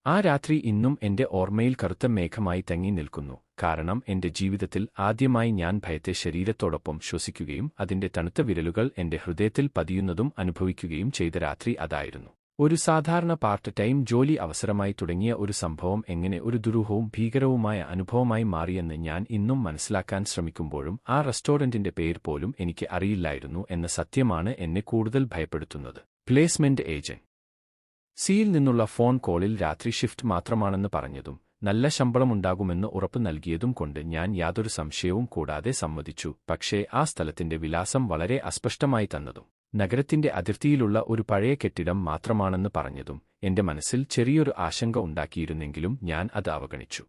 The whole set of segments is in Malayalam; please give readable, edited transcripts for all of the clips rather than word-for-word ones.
ആ രാത്രി ഇന്നും എന്റെ ഓർമ്മയിൽ കറുത്ത മേഘമായി തങ്ങി നിൽക്കുന്നു, കാരണം എന്റെ ജീവിതത്തിൽ ആദ്യമായി ഞാൻ ഭയത്തെ ശരീരത്തോടൊപ്പം ശ്വസിക്കുകയും അതിന്റെ തണുത്ത വിരലുകൾ എന്റെ ഹൃദയത്തിൽ പതിയുന്നതും അനുഭവിക്കുകയും ചെയ്ത രാത്രി അതായിരുന്നു. ഒരു സാധാരണ പാർട്ട് ടൈം ജോലി അവസരമായി തുടങ്ങിയ ഒരു സംഭവം എങ്ങനെ ഒരു ദുരൂഹവും ഭീകരവുമായ അനുഭവമായി മാറിയെന്ന് ഞാൻ ഇന്നും മനസ്സിലാക്കാൻ ശ്രമിക്കുമ്പോഴും ആ റെസ്റ്റോറന്റിന്റെ പേര് പോലും എനിക്ക് അറിയില്ലായിരുന്നു എന്ന സത്യമാണ് എന്നെ കൂടുതൽ ഭയപ്പെടുത്തുന്നത്. പ്ലേസ്മെന്റ് ഏജന്റ് സിയിൽ നിന്നുള്ള ഫോൺ കോളിൽ രാത്രി ഷിഫ്റ്റ് മാത്രമാണെന്ന് പറഞ്ഞതും നല്ല ശമ്പളമുണ്ടാകുമെന്ന് ഉറപ്പ് നൽകിയതും കൊണ്ട് ഞാൻ യാതൊരു സംശയവും കൂടാതെ സമ്മതിച്ചു. പക്ഷേ ആ സ്ഥലത്തിന്റെ വിലാസം വളരെ അസ്പഷ്ടമായി തന്നതും നഗരത്തിന്റെ അതിർത്തിയിലുള്ള ഒരു പഴയ കെട്ടിടം മാത്രമാണെന്ന് പറഞ്ഞതും എന്റെ മനസ്സിൽ ചെറിയൊരു ആശങ്ക ഉണ്ടാക്കിയിരുന്നെങ്കിലും ഞാൻ അത് അവഗണിച്ചു.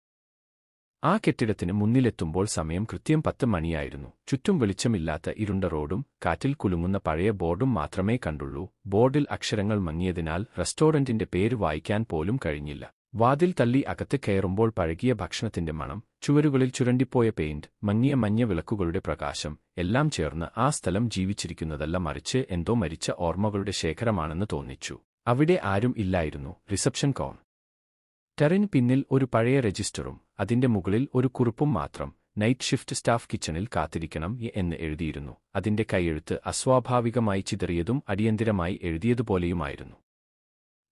ആ കെട്ടിടത്തിന് മുന്നിലെത്തുമ്പോൾ സമയം കൃത്യം 10 മണിയായിരുന്നു. ചുറ്റും വെളിച്ചമില്ലാത്ത ഇരുണ്ട റോഡും കാറ്റിൽ കുലുങ്ങുന്ന പഴയ ബോർഡും മാത്രമേ കണ്ടുള്ളൂ. ബോർഡിൽ അക്ഷരങ്ങൾ മങ്ങിയതിനാൽ റെസ്റ്റോറന്റിന്റെ പേര് വായിക്കാൻ പോലും കഴിഞ്ഞില്ല. വാതിൽ തള്ളി അകത്ത് കയറുമ്പോൾ പഴകിയ ഭക്ഷണത്തിന്റെ മണം, ചുവരുകളിൽ ചുരണ്ടിപ്പോയ പെയിന്റ്, മങ്ങിയ മഞ്ഞ വിളക്കുകളുടെ പ്രകാശം എല്ലാം ചേർന്ന് ആ സ്ഥലം ജീവിച്ചിരിക്കുന്നതല്ല, മറിച്ച് എന്തോ മരിച്ച ഓർമ്മകളുടെ ശേഖരമാണെന്ന് തോന്നിച്ചു. അവിടെ ആരും ഇല്ലായിരുന്നു. റിസപ്ഷൻ കൗണ്ടറിന് പിന്നിൽ ഒരു പഴയ രജിസ്റ്ററും അതിന്റെ മുകളിൽ ഒരു കുറിപ്പും മാത്രം. നൈറ്റ് ഷിഫ്റ്റ് സ്റ്റാഫ് കിച്ചണിൽ കാത്തിരിക്കണം എന്ന് എഴുതിയിരുന്നു. അതിന്റെ കൈയെഴുത്ത് അസ്വാഭാവികമായി ചിതറിയതും അടിയന്തിരമായി എഴുതിയതുപോലെയുമായിരുന്നു.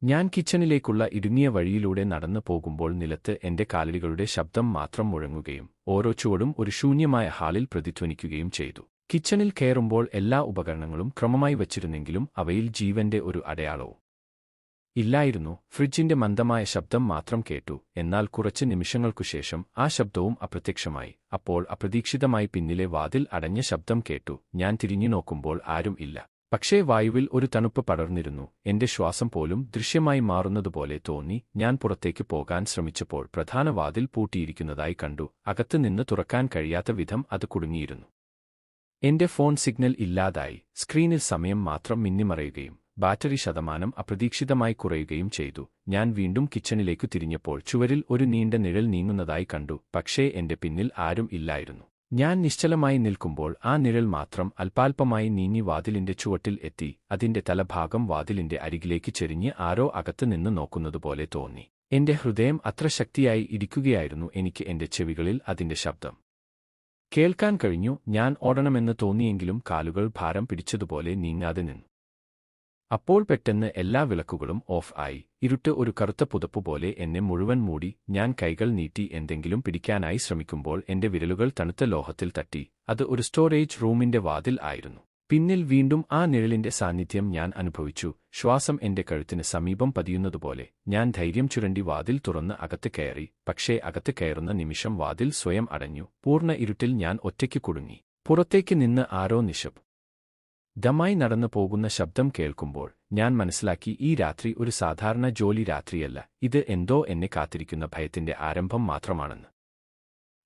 ഞാൻ കിച്ചണിലേക്കുള്ള ഇടുങ്ങിയ വഴിയിലൂടെ നടന്നു പോകുമ്പോൾ നിലത്ത് എന്റെ കാലടികളുടെ ശബ്ദം മാത്രം മുഴങ്ങുകയും ഓരോ ചുവടും ഒരു ശൂന്യമായ ഹാളിൽ പ്രതിധ്വനിക്കുകയും ചെയ്തു. കിച്ചണിൽ കയറുമ്പോൾ എല്ലാ ഉപകരണങ്ങളും ക്രമമായി വച്ചിരുന്നെങ്കിലും അവയിൽ ജീവന്റെ ഒരു അടയാളവും ഇല്ലായിരുന്നു. ഫ്രിഡ്ജിന്റെ മന്ദമായ ശബ്ദം മാത്രം കേട്ടു. എന്നാൽ കുറച്ച് നിമിഷങ്ങൾക്കുശേഷം ആ ശബ്ദവും അപ്രത്യക്ഷമായി. അപ്പോൾ അപ്രതീക്ഷിതമായി പിന്നിലെ വാതിൽ അടഞ്ഞ ശബ്ദം കേട്ടു. ഞാൻ തിരിഞ്ഞു നോക്കുമ്പോൾ ആരും ഇല്ല. പക്ഷേ വായുവിൽ ഒരു തണുപ്പ് പടർന്നിരുന്നു. എന്റെ ശ്വാസം പോലും ദൃശ്യമായി മാറുന്നതുപോലെ തോന്നി. ഞാൻ പുറത്തേക്ക് പോകാൻ ശ്രമിച്ചപ്പോൾ പ്രധാന വാതിൽ പൂട്ടിയിരിക്കുന്നതായി കണ്ടു. അകത്ത് നിന്ന് തുറക്കാൻ കഴിയാത്ത വിധം അത് കുടുങ്ങിയിരുന്നു. എന്റെ ഫോൺ സിഗ്നൽ ഇല്ലാതായി. സ്ക്രീനിൽ സമയം മാത്രം മിന്നിമറയുകയും ബാറ്ററി ശതമാനം അപ്രതീക്ഷിതമായി കുറയുകയും ചെയ്തു. ഞാൻ വീണ്ടും കിച്ചണിലേക്കു തിരിഞ്ഞപ്പോൾ ചുവരിൽ ഒരു നീണ്ട നിഴൽ നീങ്ങുന്നതായി കണ്ടു. പക്ഷേ എന്റെ പിന്നിൽ ആരും ഇല്ലായിരുന്നു. ഞാൻ നിശ്ചലമായി നിൽക്കുമ്പോൾ ആ നിഴൽ മാത്രം അല്പാൽപമായി നീങ്ങി വാതിലിന്റെ ചുവട്ടിൽ എത്തി. അതിന്റെ തലഭാഗം വാതിലിന്റെ അരികിലേക്ക് ചെരിഞ്ഞ് ആരോ അകത്ത് നിന്ന് നോക്കുന്നതുപോലെ തോന്നി. എന്റെ ഹൃദയം അത്ര ശക്തിയായി ഇടിക്കുകയായിരുന്നു. എനിക്ക് എന്റെ ചെവികളിൽ അതിന്റെ ശബ്ദം കേൾക്കാൻ കഴിഞ്ഞു. ഞാൻ ഓടണമെന്ന് തോന്നിയെങ്കിലും കാലുകൾ ഭാരം പിടിച്ചതുപോലെ നീങ്ങാതെ നിന്നു. അപ്പോൾ പെട്ടെന്ന് എല്ലാ വിളക്കുകളും ഓഫ് ആയി. ഇരുട്ട് ഒരു കറുത്ത പുതപ്പുപോലെ എന്നെ മുഴുവൻ മൂടി. ഞാൻ കൈകൾ നീട്ടി എന്തെങ്കിലും പിടിക്കാനായി ശ്രമിക്കുമ്പോൾ എന്റെ വിരലുകൾ തണുത്ത ലോഹത്തിൽ തട്ടി. അത് ഒരു സ്റ്റോറേജ് റൂമിന്റെ വാതിൽ ആയിരുന്നു. പിന്നിൽ വീണ്ടും ആ നിഴലിന്റെ സാന്നിധ്യം ഞാൻ അനുഭവിച്ചു. ശ്വാസം എന്റെ കഴുത്തിന് സമീപം പതിയുന്നതുപോലെ. ഞാൻ ധൈര്യം ചുരണ്ടി വാതിൽ തുറന്ന് അകത്ത് കയറി. പക്ഷേ അകത്ത് കയറുന്ന നിമിഷം വാതിൽ സ്വയം അടഞ്ഞു. പൂർണ്ണ ഇരുട്ടിൽ ഞാൻ ഒറ്റയ്ക്ക് കുടുങ്ങി. പുറത്തേക്ക് നിന്ന് ആരോ ദമായി നടന്നു പോകുന്ന ശബ്ദം കേൾക്കുമ്പോൾ ഞാൻ മനസ്സിലാക്കി, ഈ രാത്രി ഒരു സാധാരണ ജോലി രാത്രിയല്ല. ഇത് എന്തോ എന്നെ കാത്തിരിക്കുന്ന ഭയത്തിന്റെ ആരംഭം മാത്രമാണെന്ന്.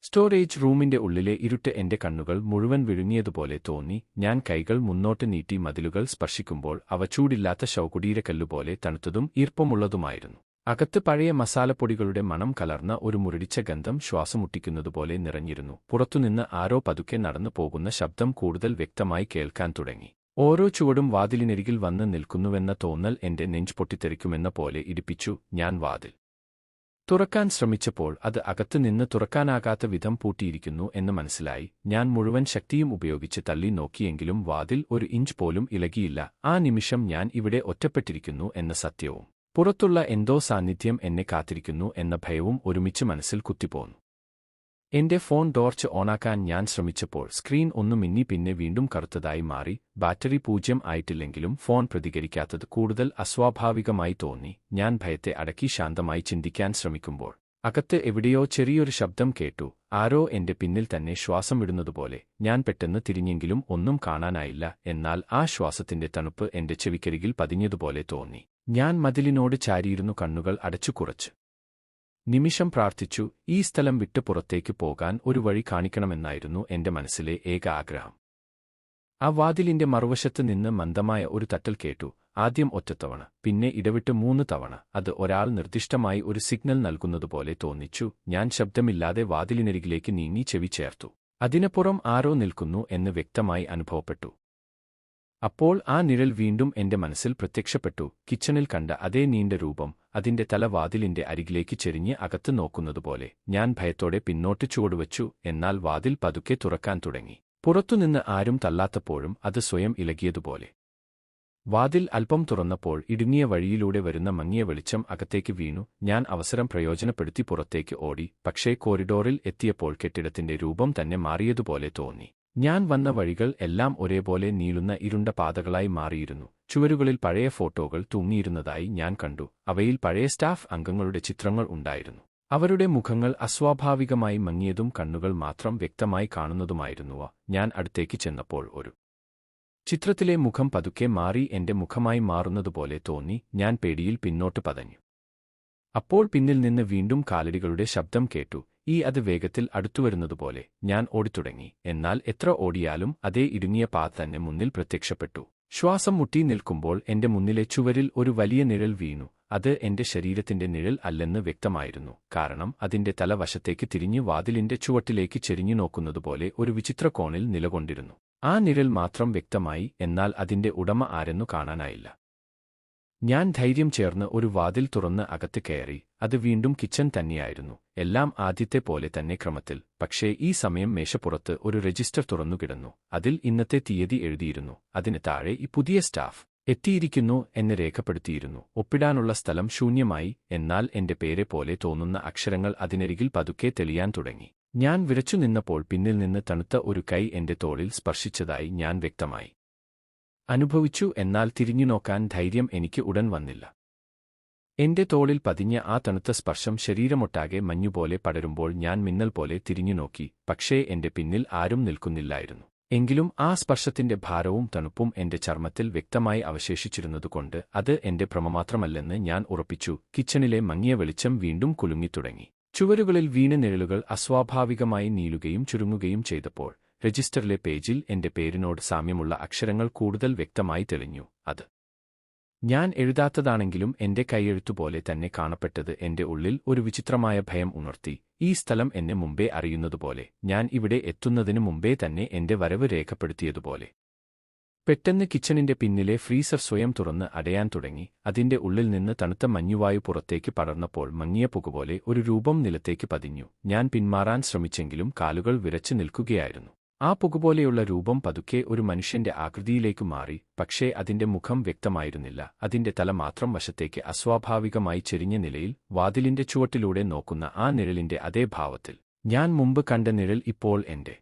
സ്റ്റോറേജ് റൂമിന്റെ ഉള്ളിലെ ഇരുട്ട് എന്റെ കണ്ണുകൾ മുഴുവൻ വിഴുങ്ങിയതുപോലെ തോന്നി. ഞാൻ കൈകൾ മുന്നോട്ട് നീട്ടി മതിലുകൾ സ്പർശിക്കുമ്പോൾ അവ ചൂടില്ലാത്ത ശവകുടീരക്കല്ലുപോലെ തണുത്തതും ഈർപ്പമുള്ളതുമായിരുന്നു. അകത്ത് പഴയ മസാലപ്പൊടികളുടെ മണം കലർന്ന ഒരു മുരടിച്ച ഗന്ധം ശ്വാസമുട്ടിക്കുന്നതുപോലെ നിറഞ്ഞിരുന്നു. പുറത്തുനിന്ന് ആരോ പതുക്കെ നടന്നു പോകുന്ന ശബ്ദം കൂടുതൽ വ്യക്തമായി കേൾക്കാൻ തുടങ്ങി. ഓരോ ചുവടും വാതിലിനരികിൽ വന്ന് നിൽക്കുന്നുവെന്ന തോന്നൽ എന്റെ നെഞ്ച് പൊട്ടിത്തെറിക്കുമെന്ന പോലെ ഇടിപ്പിച്ചു. ഞാൻ വാതിൽ തുറക്കാൻ ശ്രമിച്ചപ്പോൾ അത് അകത്ത് നിന്ന് തുറക്കാനാകാത്ത വിധം പൂട്ടിയിരിക്കുന്നു എന്ന് മനസ്സിലായി. ഞാൻ മുഴുവൻ ശക്തിയും ഉപയോഗിച്ച് തള്ളി നോക്കിയെങ്കിലും വാതിൽ ഒരു ഇഞ്ച് പോലും ഇളകിയില്ല. ആ നിമിഷം ഞാൻ ഇവിടെ ഒറ്റപ്പെട്ടിരിക്കുന്നു എന്ന സത്യവും പുറത്തുള്ള എന്തോ സാന്നിധ്യം എന്നെ കാത്തിരിക്കുന്നു എന്ന ഭയവും ഒരുമിച്ച് മനസ്സിൽ കുത്തിപ്പോന്നു. എന്റെ ഫോൺ ടോർച്ച് ഓണാക്കാൻ ഞാൻ ശ്രമിച്ചപ്പോൾ സ്ക്രീൻ ഒന്ന് മിന്നി പിന്നെ വീണ്ടും കറുത്തതായി മാറി. ബാറ്ററി 0 ആയിട്ടില്ലെങ്കിലും ഫോൺ പ്രതികരിക്കാത്തത് കൂടുതൽ അസ്വാഭാവികമായി തോന്നി. ഞാൻ ഭയത്തെ അടക്കി ശാന്തമായി ചിന്തിക്കാൻ ശ്രമിക്കുമ്പോൾ അകത്ത് എവിടെയോ ചെറിയൊരു ശബ്ദം കേട്ടു. ആരോ എന്റെ പിന്നിൽ തന്നെ ശ്വാസം വിടുന്നതുപോലെ. ഞാൻ പെട്ടെന്ന് തിരിഞ്ഞെങ്കിലും ഒന്നും കാണാനായില്ല. എന്നാൽ ആ ശ്വാസത്തിന്റെ തണുപ്പ് എന്റെ ചെവിക്കരികിൽ പതിഞ്ഞതുപോലെ തോന്നി. ഞാൻ മതിലിനോട് ചാരിയിരുന്നു കണ്ണുകൾ അടച്ചു കുറച്ച് നിമിഷം പ്രാർത്ഥിച്ചു. ഈ സ്ഥലം വിട്ട് പുറത്തേക്ക് പോകാൻ ഒരു വഴി കാണിക്കണമെന്നായിരുന്നു എന്റെ മനസ്സിലെ ഏക ആഗ്രഹം. ആ വാതിലിന്റെ മറുവശത്ത് നിന്ന് മന്ദമായ ഒരു തട്ടൽ കേട്ടു. ആദ്യം ഒറ്റത്തവണ, പിന്നെ ഇടവിട്ട് 3 തവണ. അത് ഒരാൾ നിർദ്ദിഷ്ടമായി ഒരു സിഗ്നൽ നൽകുന്നതുപോലെ തോന്നിച്ചു. ഞാൻ ശബ്ദമില്ലാതെ വാതിലിനരികിലേക്ക് നീങ്ങി ചെവി ചേർത്തു. അതിനപ്പുറം ആരോ നിൽക്കുന്നു എന്ന് വ്യക്തമായി അനുഭവപ്പെട്ടു. അപ്പോൾ ആ നിഴൽ വീണ്ടും എന്റെ മനസ്സിൽ പ്രത്യക്ഷപ്പെട്ടു. കിച്ചണിൽ കണ്ട അതേ നീണ്ട രൂപം, അതിന്റെ തല വാതിലിന്റെ അരികിലേക്ക് ചെരിഞ്ഞ് അകത്ത് നോക്കുന്നതുപോലെ. ഞാൻ ഭയത്തോടെ പിന്നോട്ട് ചുവടുവച്ചു. എന്നാൽ വാതിൽ പതുക്കെ തുറക്കാൻ തുടങ്ങി. പുറത്തുനിന്ന് ആരും തള്ളാത്തപ്പോഴും അത് സ്വയം ഇളകിയതുപോലെ. വാതിൽ അല്പം തുറന്നപ്പോൾ ഇടുങ്ങിയ വഴിയിലൂടെ വരുന്ന മങ്ങിയ വെളിച്ചം അകത്തേക്ക് വീണു. ഞാൻ അവസരം പ്രയോജനപ്പെടുത്തി പുറത്തേക്ക് ഓടി. പക്ഷേ കോറിഡോറിൽ എത്തിയപ്പോൾ കെട്ടിടത്തിന്റെ രൂപം തന്നെ മാറിയതുപോലെ തോന്നി. ഞാൻ വന്ന വഴികൾ എല്ലാം ഒരേപോലെ നീളുന്ന ഇരുണ്ട പാതകളായി മാറിയിരുന്നു. ചുവരുകളിൽ പഴയ ഫോട്ടോകൾ തൂങ്ങിയിരുന്നതായി ഞാൻ കണ്ടു. അവയിൽ പഴയ സ്റ്റാഫ് അംഗങ്ങളുടെ ചിത്രങ്ങൾ ഉണ്ടായിരുന്നു. അവരുടെ മുഖങ്ങൾ അസ്വാഭാവികമായി മങ്ങിയതും കണ്ണുകൾ മാത്രം വ്യക്തമായി കാണുന്നതുമായിരുന്നുവ. ഞാൻ അടുത്തേക്ക് ചെന്നപ്പോൾ ഒരു ചിത്രത്തിലെ മുഖം പതുക്കെ മാറി എന്റെ മുഖമായി മാറുന്നതുപോലെ തോന്നി. ഞാൻ പേടിയിൽ പിന്നോട്ട് പതഞ്ഞു. അപ്പോൾ പിന്നിൽ നിന്ന് വീണ്ടും കാലടികളുടെ ശബ്ദം കേട്ടു. അത് വേഗത്തിൽ അടുത്തുവരുന്നതുപോലെ. ഞാൻ ഓടിത്തുടങ്ങി. എന്നാൽ എത്ര ഓടിയാലും അതേ ഇടുങ്ങിയ പാത തന്നെ മുന്നിൽ പ്രത്യക്ഷപ്പെട്ടു. ശ്വാസം മുട്ടി നിൽക്കുമ്പോൾ എന്റെ മുന്നിലെ ചുവരിൽ ഒരു വലിയ നിഴൽ വീണു. അത് എന്റെ ശരീരത്തിന്റെ നിഴൽ അല്ലെന്ന് വ്യക്തമായിരുന്നു. കാരണം അതിന്റെ തല വശത്തേക്ക് തിരിഞ്ഞ് വാതിലിന്റെ ചുവട്ടിലേക്ക് ചെരിഞ്ഞു നോക്കുന്നതുപോലെ ഒരു വിചിത്ര കോണിൽ നിലകൊണ്ടിരുന്നു. ആ നിഴൽ മാത്രം വ്യക്തമായി. എന്നാൽ അതിന്റെ ഉടമ ആരെന്നു കാണാനായില്ല. ഞാൻ ധൈര്യം ചേർന്ന് ഒരു വാതിൽ തുറന്ന് അകത്ത് കയറി. അത് വീണ്ടും കിച്ചൺ തന്നെയായിരുന്നു. എല്ലാം ആദ്യത്തെ പോലെ തന്നെ ക്രമത്തിൽ. പക്ഷേ ഈ സമയം മേശപ്പുറത്ത് ഒരു രജിസ്റ്റർ തുറന്നുകിടന്നു. അതിൽ ഇന്നത്തെ തീയതി എഴുതിയിരുന്നു. അതിന് താഴെ ഈ പുതിയ സ്റ്റാഫ് എത്തിയിരിക്കുന്നു എന്ന് രേഖപ്പെടുത്തിയിരുന്നു. ഒപ്പിടാനുള്ള സ്ഥലം ശൂന്യമായി. എന്നാൽ എന്റെ പേരെ പോലെ തോന്നുന്ന അക്ഷരങ്ങൾ അതിനരികിൽ പതുക്കെ തെളിയാൻ തുടങ്ങി. ഞാൻ വിറച്ചു നിന്നപ്പോൾ പിന്നിൽ നിന്ന് തണുത്ത ഒരു കൈ എന്റെ തോളിൽ സ്പർശിച്ചതായി ഞാൻ വ്യക്തമായി അനുഭവിച്ചു. എന്നാൽ തിരിഞ്ഞുനോക്കാൻ ധൈര്യം എനിക്ക് ഉടൻ വന്നില്ല. എന്റെ തോളിൽ പതിഞ്ഞ ആ തണുത്ത സ്പർശം ശരീരമൊട്ടാകെ മഞ്ഞുപോലെ പടരുമ്പോൾ ഞാൻ മിന്നൽ പോലെ തിരിഞ്ഞുനോക്കി. പക്ഷേ എന്റെ പിന്നിൽ ആരും നിൽക്കുന്നില്ലായിരുന്നു. എങ്കിലും ആ സ്പർശത്തിന്റെ ഭാരവും തണുപ്പും എന്റെ ചർമ്മത്തിൽ വ്യക്തമായി അവശേഷിച്ചിരുന്നതുകൊണ്ട് അത് എന്റെ ഭ്രമമാത്രമല്ലെന്ന് ഞാൻ ഉറപ്പിച്ചു. കിച്ചണിലെ മങ്ങിയ വെളിച്ചം വീണ്ടും കുലുങ്ങിത്തുടങ്ങി. ചുവരുകളിൽ വീണ നിഴലുകൾ അസ്വാഭാവികമായി നീളുകയും ചുരുങ്ങുകയും ചെയ്തപ്പോൾ രജിസ്റ്ററിലെ പേജിൽ എന്റെ പേരിനോട് സാമ്യമുള്ള അക്ഷരങ്ങൾ കൂടുതൽ വ്യക്തമായി തെളിഞ്ഞു. അത് ഞാൻ എഴുതാത്തതാണെങ്കിലും എന്റെ കൈയെഴുത്തുപോലെ തന്നെ കാണപ്പെട്ടത് എന്റെ ഉള്ളിൽ ഒരു വിചിത്രമായ ഭയം ഉണർത്തി. ഈ സ്ഥലം എന്നെ മുമ്പേ അറിയുന്നതുപോലെ. ഞാൻ ഇവിടെ എത്തുന്നതിനു മുമ്പേ തന്നെ എന്റെ വരവ് രേഖപ്പെടുത്തിയതുപോലെ. പെട്ടെന്ന് കിച്ചണിന്റെ പിന്നിലെ ഫ്രീസർ സ്വയം തുറന്ന് അടയാൻ തുടങ്ങി. അതിന്റെ ഉള്ളിൽ നിന്ന് തണുത്ത മഞ്ഞുവായു പുറത്തേക്ക് പടർന്നപ്പോൾ മങ്ങിയ പുകപോലെ ഒരു രൂപം നിലത്തേക്ക് പതിഞ്ഞു. ഞാൻ പിന്മാറാൻ ശ്രമിച്ചെങ്കിലും കാലുകൾ വിറച്ചു നിൽക്കുകയായിരുന്നു. ആ പുകപോലെയുള്ള രൂപം പതുക്കെ ഒരു മനുഷ്യന്റെ ആകൃതിയിലേക്ക് മാറി. പക്ഷേ അതിന്റെ മുഖം വ്യക്തമായിരുന്നില്ല. അതിന്റെ തല മാത്രം വശത്തേക്ക് അസ്വാഭാവികമായി ചെരിഞ്ഞ നിലയിൽ വാതിലിന്റെ ചുവട്ടിലൂടെ നോക്കുന്ന ആ നിഴലിന്റെ അതേ ഭാവത്തിൽ. ഞാൻ മുമ്പ് കണ്ട നിഴൽ ഇപ്പോൾ എന്റെ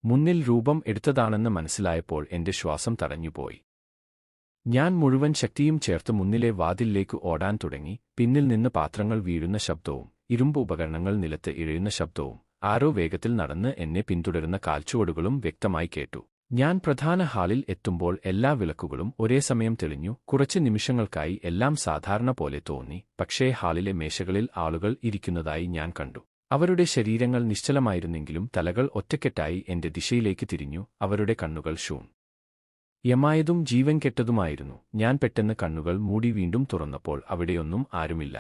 മുന്നിൽ രൂപം എടുത്തതാണെന്ന് മനസ്സിലായപ്പോൾ എന്റെ ശ്വാസം തടഞ്ഞുപോയി. ഞാൻ മുഴുവൻ ശക്തിയും ചേർത്ത് മുന്നിലെ വാതിലിലേക്ക് ഓടാൻ തുടങ്ങി. പിന്നിൽ നിന്ന് പാത്രങ്ങൾ വീഴുന്ന ശബ്ദവും ഇരുമ്പ് ഉപകരണങ്ങൾ നിലത്ത് ഇഴയുന്ന ശബ്ദവും ആരോ വേഗത്തിൽ നടന്ന് എന്നെ പിന്തുടരുന്ന കാൽച്ചുവടുകളും വ്യക്തമായി കേട്ടു. ഞാൻ പ്രധാന ഹാളിൽ എത്തുമ്പോൾ എല്ലാ വിളക്കുകളും ഒരേ സമയം തെളിഞ്ഞു. കുറച്ച് നിമിഷങ്ങൾക്കായി എല്ലാം സാധാരണ പോലെ തോന്നി. പക്ഷേ ഹാളിലെ മേശകളിൽ ആളുകൾ ഇരിക്കുന്നതായി ഞാൻ കണ്ടു. അവരുടെ ശരീരങ്ങൾ നിശ്ചലമായിരുന്നെങ്കിലും തലകൾ ഒറ്റക്കെട്ടായി എന്റെ ദിശയിലേക്ക് തിരിഞ്ഞു. അവരുടെ കണ്ണുകൾ യമായതും ജീവൻ കെട്ടതുമായിരുന്നു. ഞാൻ പെട്ടെന്ന് കണ്ണുകൾ മൂടി വീണ്ടും തുറന്നപ്പോൾ അവിടെയൊന്നും ആരുമില്ല.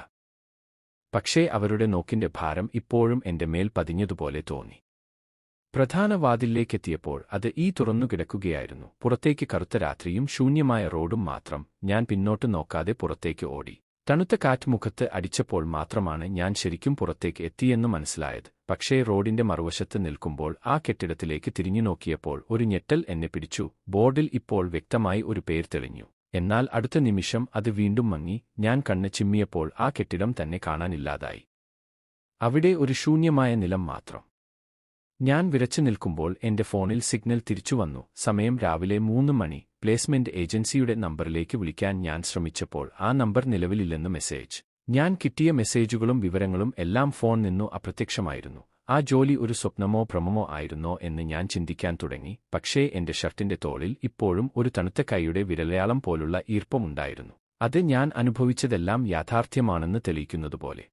പക്ഷേ അവരുടെ നോക്കിന്റെ ഭാരം ഇപ്പോഴും എന്റെ മേൽ പതിഞ്ഞതുപോലെ തോന്നി. പ്രധാന വാതിലിലേക്കെത്തിയപ്പോൾ അത് തുറന്നുകിടക്കുകയായിരുന്നു. പുറത്തേക്ക് കറുത്ത രാത്രിയും ശൂന്യമായ റോഡും മാത്രം. ഞാൻ പിന്നോട്ട് നോക്കാതെ പുറത്തേക്ക് ഓടി. തണുത്ത കാറ്റ് മുഖത്ത് അടിച്ചപ്പോൾ മാത്രമാണ് ഞാൻ ശരിക്കും പുറത്തേക്ക് എത്തിയെന്ന് മനസ്സിലായത്. പക്ഷേ റോഡിന്റെ മറുവശത്ത് നിൽക്കുമ്പോൾ ആ കെട്ടിടത്തിലേക്ക് തിരിഞ്ഞു നോക്കിയപ്പോൾ ഒരു ഞെട്ടൽ എന്നെ പിടിച്ചു. ബോർഡിൽ ഇപ്പോൾ വ്യക്തമായി ഒരു പേര് തെളിഞ്ഞു. എന്നാൽ അടുത്ത നിമിഷം അത് വീണ്ടും മങ്ങി. ഞാൻ കണ്ണ് ചിമ്മിയപ്പോൾ ആ കെട്ടിടം തന്നെ കാണാനില്ലാതായി. അവിടെ ഒരു ശൂന്യമായ നിലം മാത്രം. ഞാൻ വിറച്ചു നിൽക്കുമ്പോൾ എന്റെ ഫോണിൽ സിഗ്നൽ തിരിച്ചുവന്നു. സമയം രാവിലെ 3 മണി. പ്ലേസ്മെന്റ് ഏജൻസിയുടെ നമ്പറിലേക്ക് വിളിക്കാൻ ഞാൻ ശ്രമിച്ചപ്പോൾ ആ നമ്പർ നിലവിലില്ലെന്ന് മെസ്സേജ്. ഞാൻ കിട്ടിയ മെസ്സേജുകളും വിവരങ്ങളും എല്ലാം ഫോൺ നിന്നു അപ്രത്യക്ഷമായിരുന്നു. ആ ജോലി ഒരു സ്വപ്നമോ ഭ്രമമോ ആയിരുന്നോ എന്ന് ഞാൻ ചിന്തിക്കാൻ തുടങ്ങി. പക്ഷേ എന്റെ ഷർട്ടിന്റെ തോളിൽ ഇപ്പോഴും ഒരു തണുത്ത കൈയുടെ വിരലയാളം പോലുള്ള ഈർപ്പമുണ്ടായിരുന്നു. അത് ഞാൻ അനുഭവിച്ചതെല്ലാം യാഥാർത്ഥ്യമാണെന്ന് തെളിയിക്കുന്നതുപോലെ.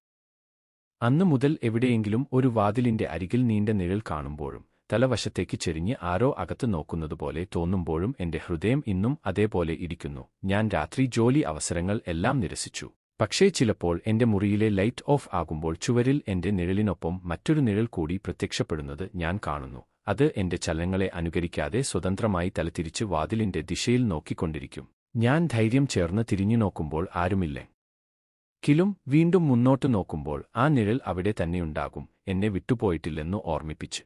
അന്നു മുതൽ എവിടെയെങ്കിലും ഒരു വാതിലിന്റെ അരികിൽ നീണ്ട നിഴൽ കാണുമ്പോഴും തലവശത്തേക്ക് ചെരിഞ്ഞ് ആരോ അകത്ത് നോക്കുന്നതുപോലെ തോന്നുമ്പോഴും എന്റെ ഹൃദയം ഇന്നും അതേപോലെ ഇരിക്കുന്നു. ഞാൻ രാത്രി ജോലി അവസരങ്ങൾ എല്ലാം നിരസിച്ചു. പക്ഷേ ചിലപ്പോൾ എന്റെ മുറിയിലെ ലൈറ്റ് ഓഫ് ആകുമ്പോൾ ചുവരിൽ എന്റെ നിഴലിനൊപ്പം മറ്റൊരു നിഴൽ കൂടി പ്രത്യക്ഷപ്പെടുന്നത് ഞാൻ കാണുന്നു. അത് എന്റെ ചലനങ്ങളെ അനുകരിക്കാതെ സ്വതന്ത്രമായി തലതിരിച്ച് വാതിലിന്റെ ദിശയിൽ നോക്കിക്കൊണ്ടിരിക്കും. ഞാൻ ധൈര്യം ചേർന്ന് തിരിഞ്ഞു നോക്കുമ്പോൾ ആരുമില്ല. വീണ്ടും മുന്നോട്ട് നോക്കുമ്പോൾ ആ നിഴൽ അവിടെ തന്നെയുണ്ടാകും, എന്നെ വിട്ടുപോയിട്ടില്ലെന്നു ഓർമ്മിപ്പിച്ച്.